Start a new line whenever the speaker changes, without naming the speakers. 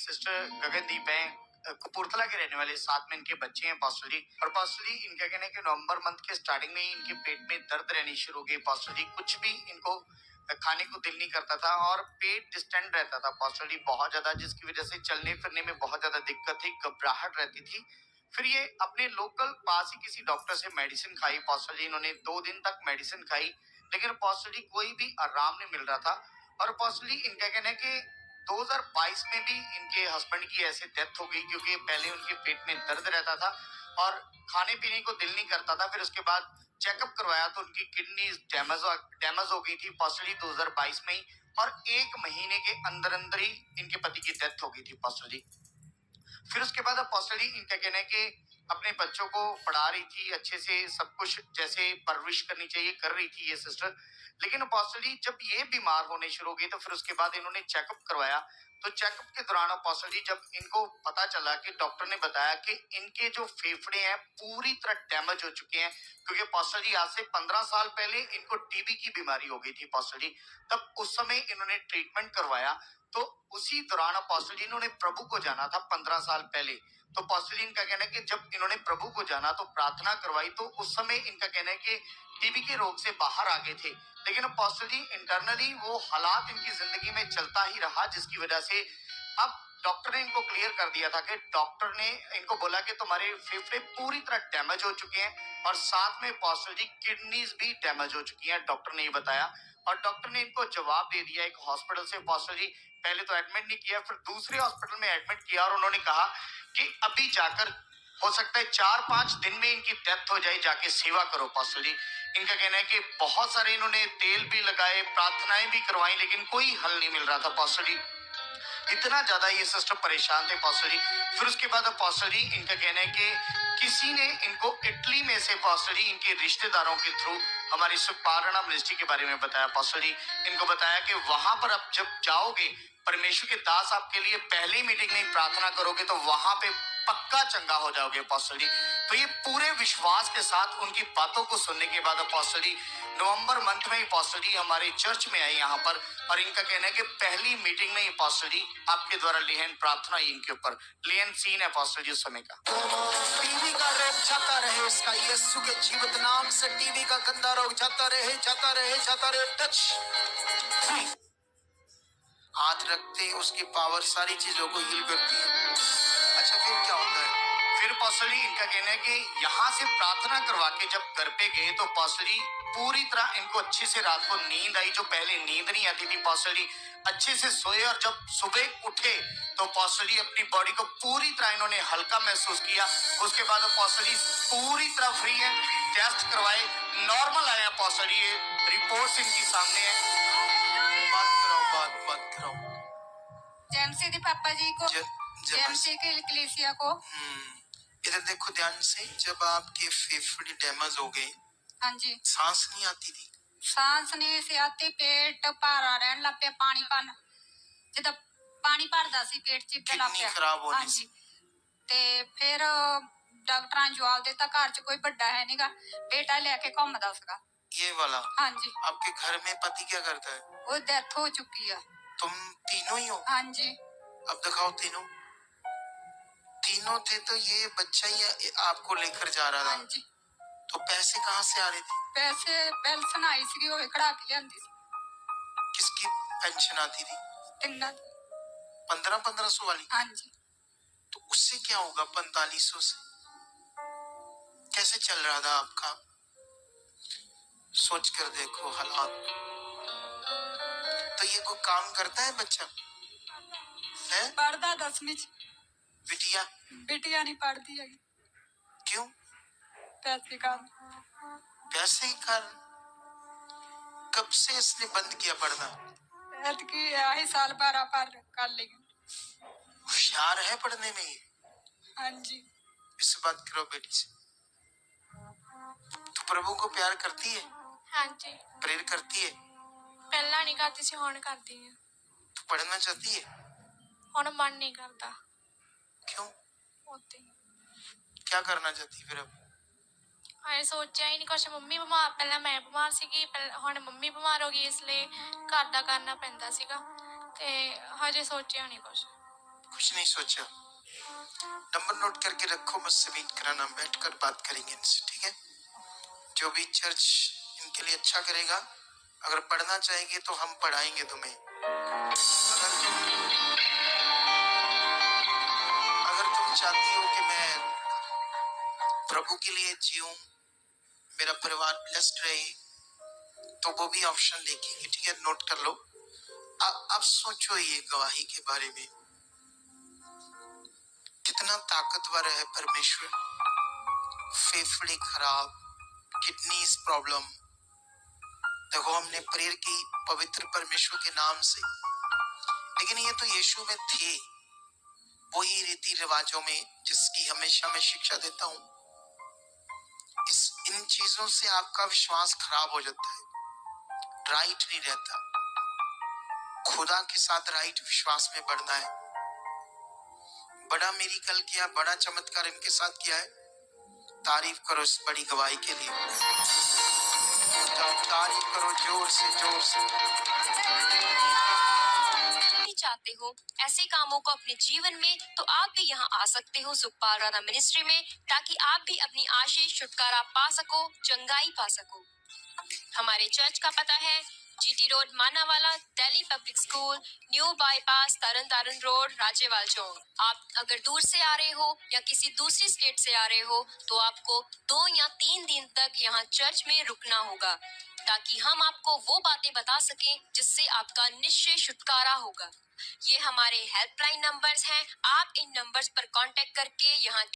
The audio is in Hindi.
सिस्टर गगनदीप है, कपूरथला के रहने वाले, साथ में इनके बच्चे हैं पास्टर जी। और पास्टर जी इनका कहना है कि नवंबर मंथ के स्टार्टिंग में ही इनके पेट में दर्द रहनी शुरू हो गई पास्टर जी। कुछ भी इनको खाने को दिल नहीं करता था और पेट डिस्टेंड रहता था पास्टर जी बहुत ज्यादा, जिसकी वजह से चलने फिरने में बहुत ज्यादा दिक्कत थी, घबराहट रहती थी। फिर ये अपने लोकल पास ही किसी डॉक्टर से मेडिसिन खाई पास्टर जी। इन्होंने 2 दिन तक मेडिसिन खाई, लेकिन पास्टर जी कोई भी आराम नहीं मिल रहा था। और पास्टर जी इनका कहना है कि 2022 में भी इनके हस्बैंड की ऐसे डेथ हो गई, क्योंकि पहले उनके पेट में दर्द रहता था और खाने पीने को दिल नहीं करता था। फिर उसके बाद चेकअप करवाया तो उनकी किडनी डैमेज हो गई थी पास्टर जी 2022 में ही, और 1 महीने के अंदर अंदर ही इनके पति की डेथ हो गई थी पास्टर जी। फिर उसके बाद अब पास्टर जी इनका कहना है कि अपने बच्चों को पढ़ा रही थी अच्छे से, सब कुछ जैसे परवरिश करनी चाहिए कर रही थी ये सिस्टर। लेकिन पास्टर जी जब ये बीमार होने शुरू हो गई तो फिर उसके बाद इन्होंने चेकअप करवाया। तो चेकअप के दौरान पास्टर जी जब इनको पता चला कि डॉक्टर ने बताया कि इनके जो फेफड़े हैं पूरी तरह डैमेज हो चुके हैं, क्योंकि पास्टर जी आज से 15 साल पहले इनको टीबी की बीमारी हो गई थी पास्टर जी। तब उस समय इन्होंने ट्रीटमेंट करवाया। तो उसी दौरान पास्टर जी इन्होंने प्रभु को जाना था 15 साल पहले। तो पास्टर जी इनका कहना है कि जब इन्होंने प्रभु को जाना तो प्रार्थना करवाई, तो उस समय इनका कहना है कि टीबी के रोग से बाहर आ गए थे। लेकिन पास्टर जी इंटरनली वो हालात इनकी जिंदगी में चलता ही रहा, जिसकी वजह से अब डॉक्टर ने इनको क्लियर कर दिया था कि डॉक्टर ने इनको बोला कि तुम्हारे फेफड़े पूरी तरह डैमेज हो चुके हैं और साथ में पास्टर जी किडनीज भी डैमेज हो चुकी हैं, डॉक्टर ने ये बताया। और डॉक्टर ने इनको जवाब दे दिया एक हॉस्पिटल से पास्टर जी, पहले तो एडमिट नहीं किया, फिर दूसरे हॉस्पिटल में एडमिट किया और उन्होंने कहा कि अभी जाकर हो सकता है 4-5 दिन में इनकी डेथ हो जाए, जाके सेवा करो पास्टर जी। इनका कहना है कि बहुत सारे इन्होंने तेल भी लगाए, प्रार्थनाएं भी करवाई, लेकिन कोई हल नहीं मिल रहा था पास्टर जी। इतना ज्यादा ये सिस्टर परेशान थे पास्टर जी। फिर उसके बाद पास्टर जी इनका कहना है कि किसी ने इनको इटली में से पास्टर जी इनके रिश्तेदारों के थ्रू हमारी सुपारणा मिनिस्ट्री के बारे में बताया पास्टर जी। इनको बताया कि वहां पर अब जब जाओगे, परमेश्वर के दास आपके लिए पहली मीटिंग में प्रार्थना करोगे तो वहां पे पक्का चंगा हो जाओगे पास्टर जी। तो ये पूरे विश्वास के साथ उनकी बातों को सुनने के बाद पास्टर जी नवंबर मंथ में ही पास्टर जी हमारे चर्च में आए यहाँ पर, और इनका कहना है कि पहली मीटिंग में ही पास्टर जी आपके द्वारा लेहन प्रार्थना इनके ऊपर लेहन सीन है पास्टर जी उस समय का।
टीवी का रोग जाता रहे, इसका यीशु के जीवित नाम से टीवी का गंदा रोग जाता रहे, जाता रहे, जाता रहे। टच हाथ रखते ही उसकी पावर सारी चीजों को हील करती है। अच्छा फिर क्या होता है?
फिर पास्टर जी इनका कहना है कि यहाँ से प्रार्थना करवा के जब घर पे गए तो पास्टर जी पूरी तरह इनको अच्छे से रात को नींद आई, जो पहले नींद नहीं आती थी पास्टर जी अच्छे से सोए, और जब सुबह उठे तो पास्टर जी अपनी बॉडी को पूरी तरह इन्होंने हल्का महसूस किया। उसके बाद पास्टर जी पूरी तरह फ्री है, टेस्ट करवाए, नॉर्मल आया पास्टर जी, ये रिपोर्ट्स इनकी सामने है।
बात कराओ।
जेएमसी के पापा जी को, जेएमसी के कलीसिया को।
इधर देखो ध्यान से, जब आपके फेफड़े डैमेज हो गए,
हाँ जी,
सांस नहीं आती थी?
सांस नहीं सी आती, पेट भारा रहन लग पिया, पानी पान जिदा पानी भरदा सी पेट च इधर लग पिया।
खराब होने
हाँ जी, ते फिर डॉक्टर ने जवाब दिता घर च कोई बड़ा है नहींगा, बेटा लेके घूमदा उसका।
ये वाला?
हाँ जी।
आपके घर में पति क्या करता है?
वो डेथ हो चुकी है।
तुम तीनों ही हो?
हाँ जी।
अब दिखाओ तीनों थे तो ये बच्चा ही आपको लेकर जा रहा था।
हाँ जी।
तो पैसे कहाँ से आ रहे थे?
पैसे पेंशन आई सी, वो खड़ा के लियांदी सी।
किसकी पेंशन आती थी? 1500 वाली?
हाँ जी।
तो उससे क्या होगा 4500 से? कैसे चल रहा था आपका? सोच कर देखो हालात। तो ये कोई काम करता है बच्चा? है?
पढ़दा 10वीं।
बिटिया?
बिटिया नहीं पढ़ती है।
क्यों?
पैसे का।
पैसे के कारण? कब से इसने बंद किया पढ़ना?
कि यही साल 12 पार कर लेगी।
होशियार है पढ़ने में ये?
हाँ जी।
इससे बात करो बेटी से। तो प्रभु को प्यार करती है?
हाँ जी।
प्रेर करती है?
पहला नहीं करती सी, हुण करदी है।
तो पढ़ना चाहती है?
हुण मन नहीं करता।
क्यों?
ओते
क्या करना चाहती है फिर अब?
आए सोचा ही नहीं कुछ। मम्मी बीमार, पहला मैं बीमार सीगी, हुण मम्मी बीमार हो गई, इसलिए घर दा करना पैंदा सीगा ते हजे सोचिया नहीं कुछ।
कुछ नहीं सोचा। नंबर नोट करके रखो, मुझसे मीट कराना, बैठकर बात करेंगे इनसे, ठीक है? जो भी चर्च इनके लिए अच्छा करेगा, अगर पढ़ना चाहेंगे तो हम पढ़ाएंगे तुम्हें। अगर तुम चाहती हो कि मैं प्रभु के लिए जीऊं, मेरा परिवार ब्लेस्ड रहे, तो वो भी ऑप्शन देखेंगे, ठीक है? नोट कर लो। अब सोचो ये गवाही के बारे में, कितना ताकतवर है परमेश्वर। फेफड़े खराब, किडनीज प्रॉब्लम, देखो हमने प्रेयर की पवित्र परमेश्वर के नाम से, लेकिन ये तो यीशु में थे, वही रीति रिवाजों में जिसकी हमेशा मैं शिक्षा देता हूं। इन चीजों से आपका विश्वास खराब हो जाता है, राइट नहीं रहता। खुदा के साथ राइट विश्वास में बढ़ना है। बड़ा मिरेकल किया, बड़ा चमत्कार इनके साथ किया है, तारीफ करो इस बड़ी गवाही के लिए, तारीफ करो जोर से, जोर से।
चाहते हो ऐसे कामों को अपने जीवन में, तो आप भी यहाँ आ सकते हो सुखपाल राणा मिनिस्ट्री में, ताकि आप भी अपनी आशीष छुटकारा पा सको, चंगाई पा सको। हमारे चर्च का पता है GT road Manawala, Delhi public school, new bypass, Tarn Taran road, Rajyawal Chowk. आप अगर दूर से आ रहे हो या किसी दूसरी स्टेट से आ रहे हो, तो आपको 2 या 3 दिन तक यहाँ चर्च में रुकना होगा, ताकि हम आपको वो बातें बता सकें जिससे आपका निश्चय छुटकारा होगा। ये हमारे हेल्पलाइन नंबर्स हैं, आप इन नंबर्स पर कांटेक्ट करके यहाँ